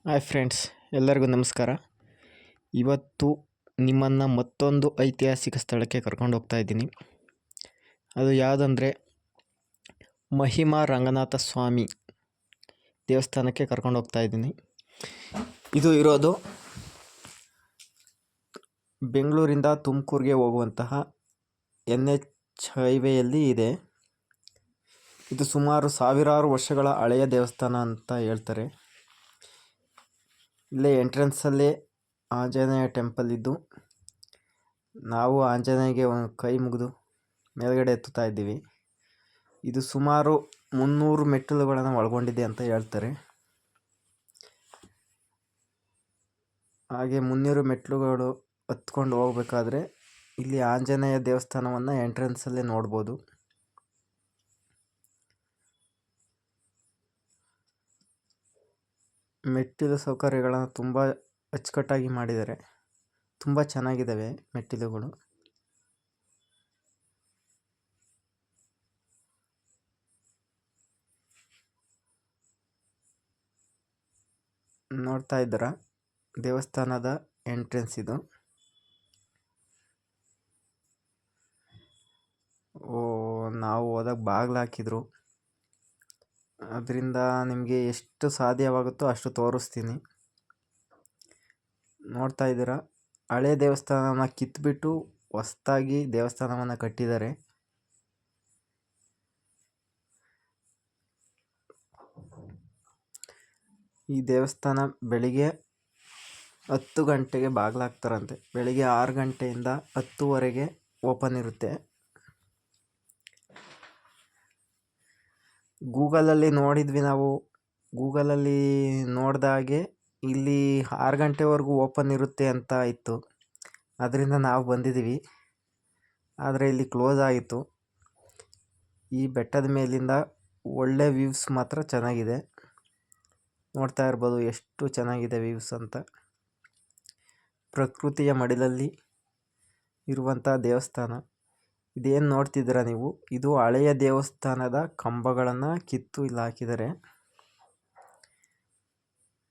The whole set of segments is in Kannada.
ಹಾಯ್ ಫ್ರೆಂಡ್ಸ್, ಎಲ್ಲರಿಗೂ ನಮಸ್ಕಾರ. ಇವತ್ತು ನಿಮ್ಮನ್ನು ಮತ್ತೊಂದು ಐತಿಹಾಸಿಕ ಸ್ಥಳಕ್ಕೆ ಕರ್ಕೊಂಡು ಹೋಗ್ತಾ ಇದ್ದೀನಿ. ಅದು ಯಾವುದಂದರೆ ಮಹಿಮಾ ರಂಗನಾಥ ಸ್ವಾಮಿ ದೇವಸ್ಥಾನಕ್ಕೆ ಕರ್ಕೊಂಡು ಹೋಗ್ತಾ ಇದ್ದೀನಿ. ಇದು ಇರೋದು ಬೆಂಗಳೂರಿಂದ ತುಮಕೂರಿಗೆ ಹೋಗುವಂತಹ NH ಹೈವೇಯಲ್ಲಿ ಇದೆ. ಇದು ಸುಮಾರು ಸಾವಿರಾರು ವರ್ಷಗಳ ಹಳೆಯ ದೇವಸ್ಥಾನ ಅಂತ ಹೇಳ್ತಾರೆ. ಇಲ್ಲೇ ಎಂಟ್ರೆನ್ಸಲ್ಲೇ ಆಂಜನೇಯ ಟೆಂಪಲ್ ಇದ್ದು, ನಾವು ಆಂಜನೇಯಗೆ ಒಂದು ಕೈ ಮುಗಿದು ಮೇಲ್ಗಡೆ ಎತ್ತುತ್ತಾ ಇದ್ದೀವಿ. ಇದು ಸುಮಾರು 300 ಮೆಟ್ಟಿಲುಗಳನ್ನು ಒಳಗೊಂಡಿದೆ ಅಂತ ಹೇಳ್ತಾರೆ. ಹಾಗೆ 300 ಮೆಟ್ಟಿಲುಗಳು ಹತ್ಕೊಂಡು ಹೋಗ್ಬೇಕಾದ್ರೆ ಇಲ್ಲಿ ಆಂಜನೇಯ ದೇವಸ್ಥಾನವನ್ನು ಎಂಟ್ರೆನ್ಸಲ್ಲೇ ನೋಡ್ಬೋದು. ಮೆಟ್ಟಿಲು ಸೌಕರ್ಯಗಳನ್ನು ತುಂಬ ಅಚ್ಚುಕಟ್ಟಾಗಿ ಮಾಡಿದ್ದಾರೆ. ತುಂಬ ಚೆನ್ನಾಗಿದ್ದಾವೆ ಮೆಟ್ಟಿಲುಗಳು. ನೋಡ್ತಾ ಇದ್ದೀರಾ, ದೇವಸ್ಥಾನದ ಎಂಟ್ರೆನ್ಸ್ ಇದು. ನಾವು ಹೋದಾಗ ಬಾಗಿಲು ಹಾಕಿದ್ರು, ಅದರಿಂದ ನಿಮಗೆ ಎಷ್ಟು ಸಾಧ್ಯವಾಗುತ್ತೋ ಅಷ್ಟು ತೋರಿಸ್ತೀನಿ. ನೋಡ್ತಾ ಇದ್ದೀರಾ, ಹಳೆ ದೇವಸ್ಥಾನನ ಕಿತ್ಬಿಟ್ಟು ಹೊಸದಾಗಿ ದೇವಸ್ಥಾನವನ್ನು ಕಟ್ಟಿದ್ದಾರೆ. ಈ ದೇವಸ್ಥಾನ ಬೆಳಿಗ್ಗೆ 10 ಗಂಟೆಗೆ ಬಾಗಿಲು ಹಾಕ್ತಾರಂತೆ. ಬೆಳಿಗ್ಗೆ 6 ಗಂಟೆಯಿಂದ 10ವರೆಗೆ ಓಪನ್ ಇರುತ್ತೆ. ಗೂಗಲಲ್ಲಿ ನೋಡಿದ್ವಿ ನಾವು. ಗೂಗಲಲ್ಲಿ ನೋಡಿದಾಗೆ ಇಲ್ಲಿ 6 ಗಂಟೆವರೆಗೂ ಓಪನ್ ಇರುತ್ತೆ ಅಂತ ಇತ್ತು. ಅದರಿಂದ ನಾವು ಬಂದಿದ್ದೀವಿ. ಆದರೆ ಇಲ್ಲಿ ಕ್ಲೋಸ್ ಆಗಿತ್ತು. ಈ ಬೆಟ್ಟದ ಮೇಲಿಂದ ಒಳ್ಳೆ ವ್ಯೂಸ್ ಮಾತ್ರ ಚೆನ್ನಾಗಿದೆ. ನೋಡ್ತಾ ಇರ್ಬೋದು ಎಷ್ಟು ಚೆನ್ನಾಗಿದೆ ವ್ಯೂಸ್ ಅಂತ. ಪ್ರಕೃತಿಯ ಮಡಿಲಲ್ಲಿ ಇರುವಂಥ ದೇವಸ್ಥಾನ. ಇದೇನು ನೋಡ್ತಿದ್ದೀರಾ ನೀವು, ಇದು ಹಳೆಯ ದೇವಸ್ಥಾನದ ಕಂಬಗಳನ್ನು ಕಿತ್ತು ಇಲ್ಲಿ ಹಾಕಿದ್ದಾರೆ.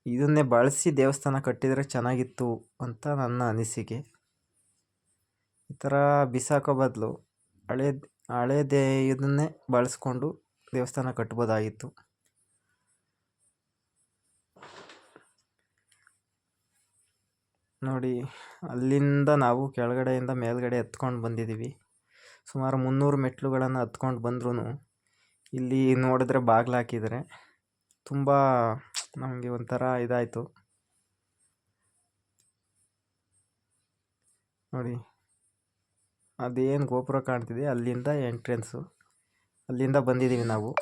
ಇದನ್ನೇ ಬಳಸಿ ದೇವಸ್ಥಾನ ಕಟ್ಟಿದರೆ ಚೆನ್ನಾಗಿತ್ತು ಅಂತ ನನ್ನ ಅನಿಸಿಕೆ. ಈ ಥರ ಬಿಸಾಕೋ ಬದಲು ಹಳೇದೇ ಇದನ್ನೇ ಬಳಸ್ಕೊಂಡು ದೇವಸ್ಥಾನ ಕಟ್ಬೋದಾಗಿತ್ತು. ನೋಡಿ, ಅಲ್ಲಿಂದ ನಾವು ಕೆಳಗಡೆಯಿಂದ ಮೇಲ್ಗಡೆ ಎತ್ಕೊಂಡು ಬಂದಿದ್ದೀವಿ. ಸುಮಾರು 300 ಮೆಟ್ಟಿಲುಗಳನ್ನು ಹತ್ಕೊಂಡು ಬಂದ್ರೂ ಇಲ್ಲಿ ನೋಡಿದ್ರೆ ಬಾಗಿಲು ಹಾಕಿದ್ದಾರೆ. ತುಂಬ ನಮಗೆ ಒಂಥರ ಇದಾಯಿತು. ನೋಡಿ, ಅದೇನು ಗೋಪುರ ಕಾಣ್ತಿದೆ ಅಲ್ಲಿಂದ ಎಂಟ್ರೆನ್ಸು. ಅಲ್ಲಿಂದ ಬಂದಿದ್ದೀವಿ ನಾವು.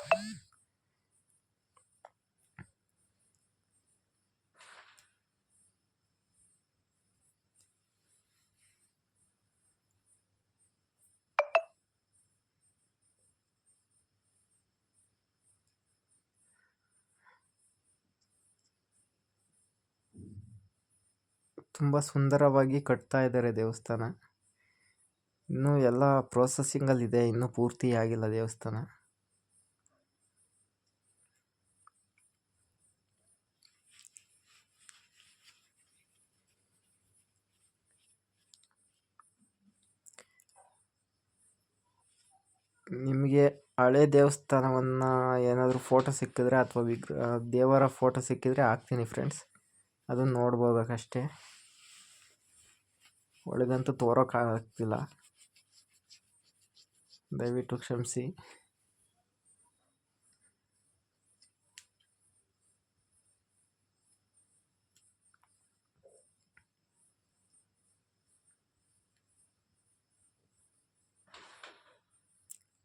ತುಂಬ ಸುಂದರವಾಗಿ ಕಟ್ತಾ ಇದ್ದಾರೆ ದೇವಸ್ಥಾನ. ಇನ್ನೂ ಎಲ್ಲ ಪ್ರೋಸೆಸ್ಸಿಂಗಲ್ಲಿದೆ, ಇನ್ನೂ ಪೂರ್ತಿ ಆಗಿಲ್ಲ ದೇವಸ್ಥಾನ. ನಿಮಗೆ ಹಳೆ ದೇವಸ್ಥಾನವನ್ನು ಏನಾದರೂ ಫೋಟೋ ಸಿಕ್ಕಿದ್ರೆ ಅಥವಾ ದೇವರ ಫೋಟೋ ಸಿಕ್ಕಿದ್ರೆ ಹಾಕ್ತೀನಿ ಫ್ರೆಂಡ್ಸ್. ಅದನ್ನು ನೋಡ್ಬೋದಕ್ಕಷ್ಟೇ, ಒಳಗಂತೂ ತೋರೋಕ್ಕಾಗ್ತಿಲ್ಲ, ದಯವಿಟ್ಟು ಕ್ಷಮಿಸಿ.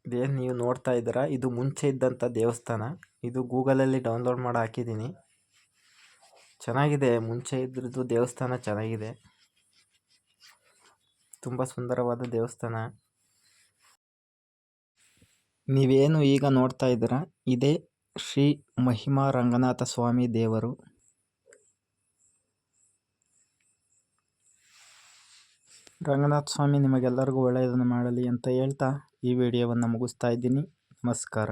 ಇದೇನು ನೀವು ನೋಡ್ತಾ ಇದ್ದೀರಾ, ಇದು ಮುಂಚೆ ಇದ್ದಂಥ ದೇವಸ್ಥಾನ. ಇದು ಗೂಗಲಲ್ಲಿ ಡೌನ್ಲೋಡ್ ಮಾಡಿ ಹಾಕಿದ್ದೀನಿ. ಚೆನ್ನಾಗಿದೆ, ಮುಂಚೆ ಇದ್ರದ್ದು ದೇವಸ್ಥಾನ ಚೆನ್ನಾಗಿದೆ. ತುಂಬ ಸುಂದರವಾದ ದೇವಸ್ಥಾನ. ನೀವೇನು ಈಗ ನೋಡ್ತಾ ಇದ್ದೀರಾ, ಇದೇ ಶ್ರೀ ಮಹಿಮಾ ರಂಗನಾಥ ಸ್ವಾಮಿ ದೇವರು. ರಂಗನಾಥ ಸ್ವಾಮಿ ನಿಮಗೆಲ್ಲರಿಗೂ ಒಳ್ಳೆಯದನ್ನು ಮಾಡಲಿ ಅಂತ ಹೇಳ್ತಾ ಈ ವಿಡಿಯೋವನ್ನು ಮುಗಿಸ್ತಾ ಇದ್ದೀನಿ. ನಮಸ್ಕಾರ.